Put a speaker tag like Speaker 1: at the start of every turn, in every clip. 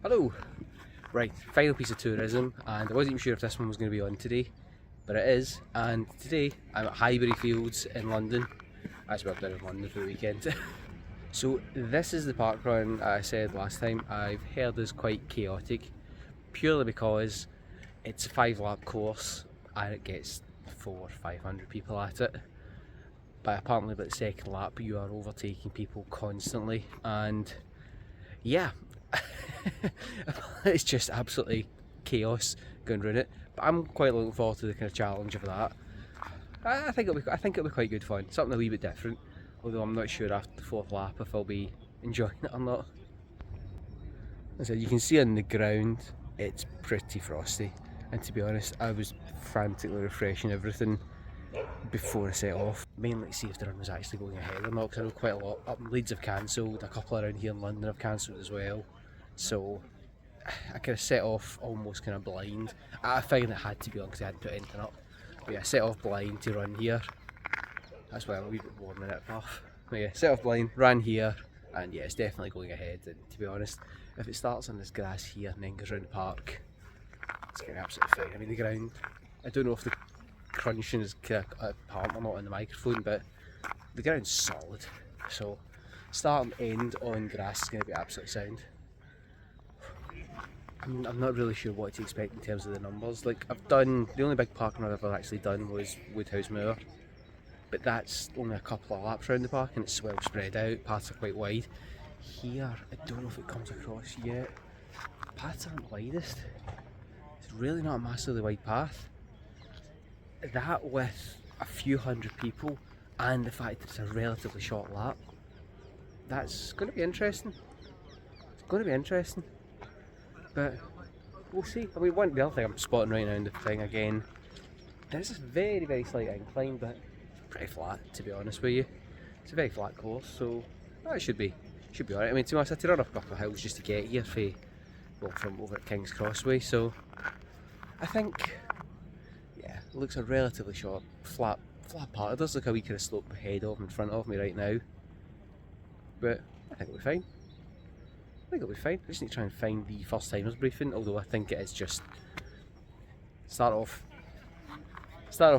Speaker 1: Hello! Right, final piece of tourism, and I wasn't even sure if this one was going to be on today, but it is. And today I'm at Highbury Fields in London. Actually, I've been in London for the weekend. So this is the parkrun I said last time. I've heard is quite chaotic, purely because it's a 5-lap course and it gets 400 or 500 people at it. But apparently by the second lap you are overtaking people constantly, and yeah, it's just absolutely chaos going around it. But I'm quite looking forward to the kind of challenge of that. I think it'll be quite good fun. Something a wee bit different. Although I'm not sure after the 4th lap if I'll be enjoying it or not. As you can see on the ground, it's pretty frosty. And to be honest, I was frantically refreshing everything before I set off. Mainly to see if the run was actually going ahead or not, because I know quite a lot. Up in Leeds have cancelled, a couple around here in London have cancelled as well. So I kind of set off almost kind of blind. I figured it had to be on because I hadn't put anything up. But yeah, set off blind to run here. That's why I'm a wee bit warm in it, puff. But yeah, set off blind, ran here, and yeah, it's definitely going ahead. And to be honest, if it starts on this grass here and then goes around the park, it's going to be absolutely fine. I mean, the ground, I don't know if the crunching is kind of apparent or not in the microphone, but the ground's solid. So start and end on grass is going to be absolutely sound. I'm not really sure what to expect in terms of the numbers. Like, I've done, the only big parkrun I've ever actually done was Woodhouse Moor, but that's only a couple of laps around the park and it's well spread out, paths are quite wide. Here, I don't know if it comes across yet, paths aren't widest. It's really not a massively wide path. That with a few hundred people and the fact that it's a relatively short lap, that's going to be interesting. It's going to be interesting. But we'll see. I mean, the other thing I'm spotting right now in the thing again, there's this very, very slight incline, but it's pretty flat, to be honest with you. It's a very flat course, so it should be alright. I mean, to be honest, I had to run up a couple of hills just to get here from over at King's Crossway, so I think, yeah, it looks a relatively short, flat part. It does look a wee kind of slope ahead of in front of me right now, but I think it'll be fine. I think it'll be fine. I just need to try and find the first timers briefing, although I think it is just start off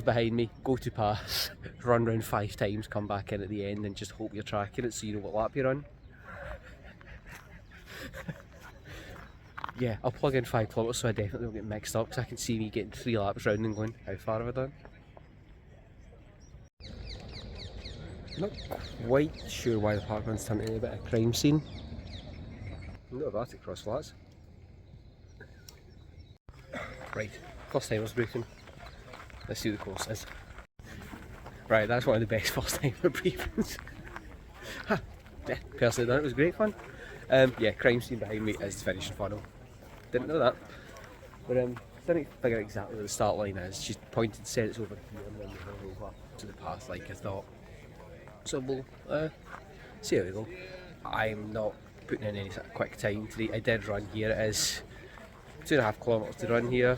Speaker 1: behind me, go to pass, run round 5 times, come back in at the end and just hope you're tracking it so you know what lap you're on. Yeah, I'll plug in 5 kilometres so I definitely don't get mixed up, because I can see me getting 3 laps round and going, how far have I done? Not quite sure why the parkrun's turned into a bit of a crime scene. Not about it, cross flats. Right, first timers briefing. Let's see what the course is. Right, that's one of the best first timer briefings. Yeah, personally done it, was great fun. Yeah, crime scene behind me is the finishing funnel. Didn't know that. But didn't figure out exactly where the start line is. She pointed, said it's over here and then we'll go over to the path like I thought. So we'll see how we go. I'm not putting in any sort of quick time today. I did run here. It is 2.5 kilometres to run here.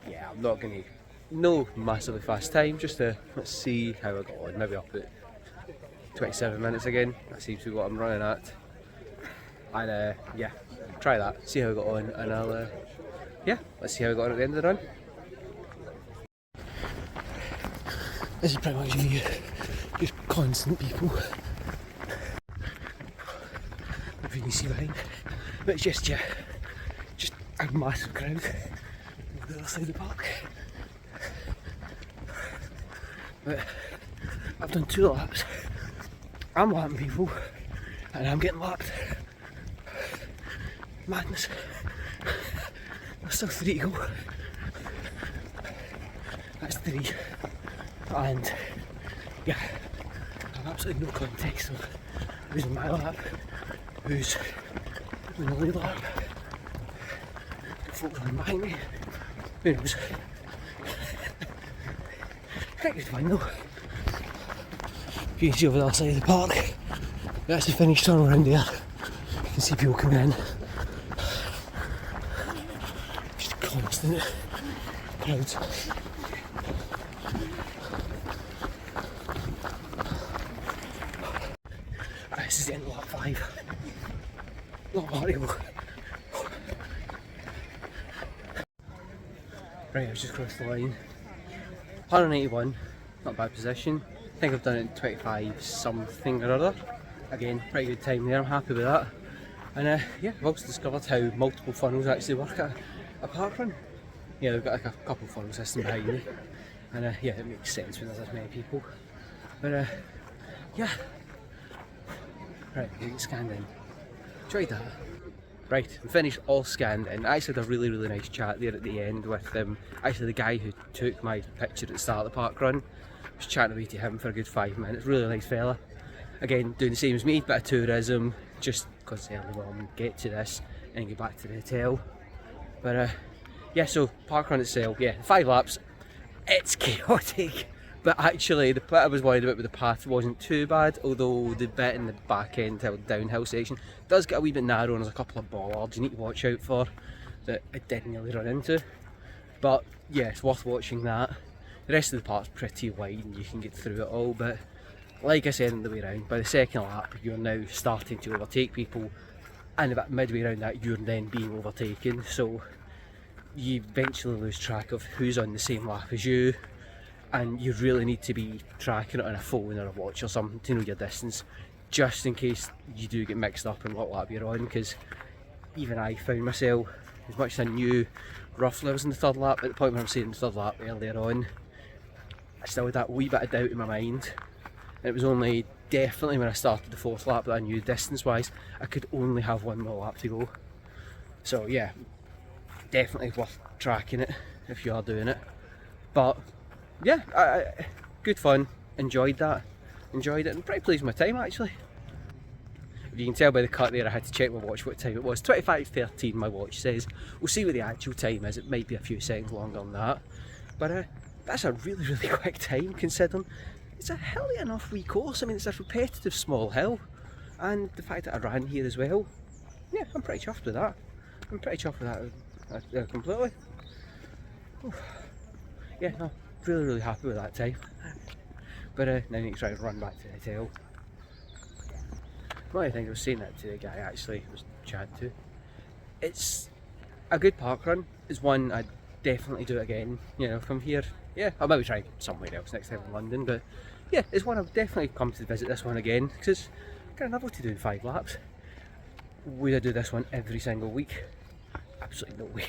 Speaker 1: Yeah, I'm not going to, no massively fast time, just to, let's see how I got on. Maybe I'll put 27 minutes again. That seems to be what I'm running at. And yeah, try that, see how I got on, and I'll, yeah, let's see how I got on at the end of the run. This is pretty much me, just constant people. If you can see behind, but it's just, yeah, just a massive crowd on the other side of the park. But I've done 2 laps, I'm lapping people, and I'm getting lapped. Madness. There's still 3 to go. That's 3. And yeah, I have absolutely no context of who's in my lap, who's in the lead lap, folks running behind me, who knows. Quite good fun though. If you can see over the other side of the park, that's the finish tunnel around there. You can see people coming in. Just constant crowds. This is the end of lap 5. Not Mario. Right, I've just crossed the line. 181, not a bad position. I think I've done it in 25 something or other. Again, pretty good time there, I'm happy with that. And yeah, I've also discovered how multiple funnels actually work at a parkrun. Yeah, they've got like a couple funnel system behind me. And yeah, it makes sense when there's as many people. But yeah. Right, we get scanned in. Enjoyed that. Right, I'm finished all scanned in. I actually had a really nice chat there at the end with actually the guy who took my picture at the start of the parkrun. I was chatting away to him for a good 5 minutes, really nice fella. Again, doing the same as me, bit of tourism, just because early on get to this and get back to the hotel. But yeah, so parkrun itself, yeah, 5 laps, it's chaotic. But actually, the bit I was worried about with the path wasn't too bad, although the bit in the back end, the downhill section, does get a wee bit narrow and there's a couple of bollards you need to watch out for that I didn't really run into. But yeah, it's worth watching that. The rest of the part's pretty wide and you can get through it all, but like I said on the way round, by the second lap you're now starting to overtake people, and about midway around that you're then being overtaken, so you eventually lose track of who's on the same lap as you. And you really need to be tracking it on a phone or a watch or something to know your distance, just in case you do get mixed up in what lap you're on, because even I found myself, as much as I knew roughly I was in the third lap, at the point where I'm saying the third lap earlier on, I still had that wee bit of doubt in my mind. And it was only definitely when I started the fourth lap that I knew distance wise I could only have one more lap to go. So yeah, definitely worth tracking it if you are doing it. But yeah, good fun, enjoyed that, enjoyed it, and pretty pleased with my time actually. If you can tell by the cut there, I had to check my watch what time it was. 25:13 my watch says. We'll see what the actual time is, it might be a few seconds longer than that. But that's a really quick time considering it's a hilly enough wee course. I mean, it's a repetitive small hill, and the fact that I ran here as well, yeah, I'm pretty chuffed with that. I'm pretty chuffed with that completely. Oof. Yeah, no, really happy with that time. But now I need to try and run back to the hotel. One of the things I was saying that to the guy actually was chatting to. It's a good parkrun. It's one I'd definitely do again. You know, from here, yeah, I'll maybe try somewhere else next time in London. But yeah, it's one I've definitely come to visit this one again because I got enough to doing 5 laps. Would I do this one every single week? Absolutely no way.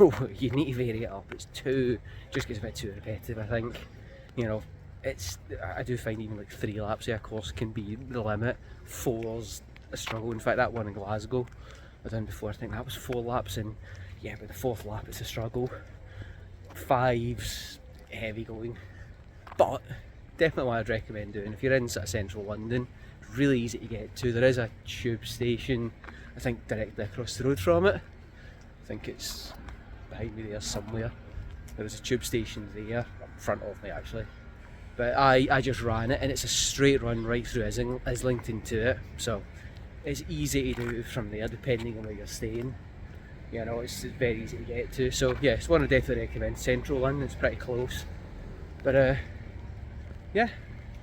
Speaker 1: No way. You need to vary it up. It's just gets a bit too repetitive, I think. You know, I do find even like 3 laps of a course can be the limit. 4's a struggle. In fact, that one in Glasgow I done before, I think that was 4 laps, and yeah, by the 4th lap it's a struggle. 5's heavy going. But definitely what I'd recommend doing if you're in sort of central London. Really easy to get to. There is a tube station, I think directly across the road from it. I think it's behind me there somewhere. There was a tube station there, in front of me actually. But I just ran it, and it's a straight run right through Islington to it. So it's easy to do from there depending on where you're staying. You know, it's very easy to get to. So yeah, it's one I definitely recommend. Central London, it's pretty close. But yeah,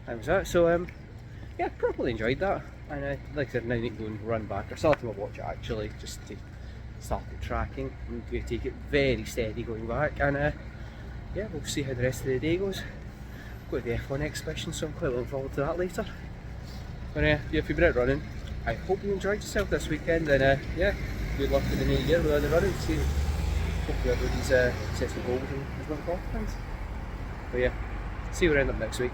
Speaker 1: that was that. So yeah, properly enjoyed that. And like I said, now I need to go and run back. I started my watch actually, just to start the tracking. I'm going to take it very steady going back, and yeah, we'll see how the rest of the day goes. Go to the F1 exhibition, so I'm quite looking forward to that later. But yeah, if you've been out running, I hope you enjoyed yourself this weekend, and yeah, good luck for the new year with all the running. See, hopefully everybody's sets the goals and has not got things. But yeah, see you around up next week.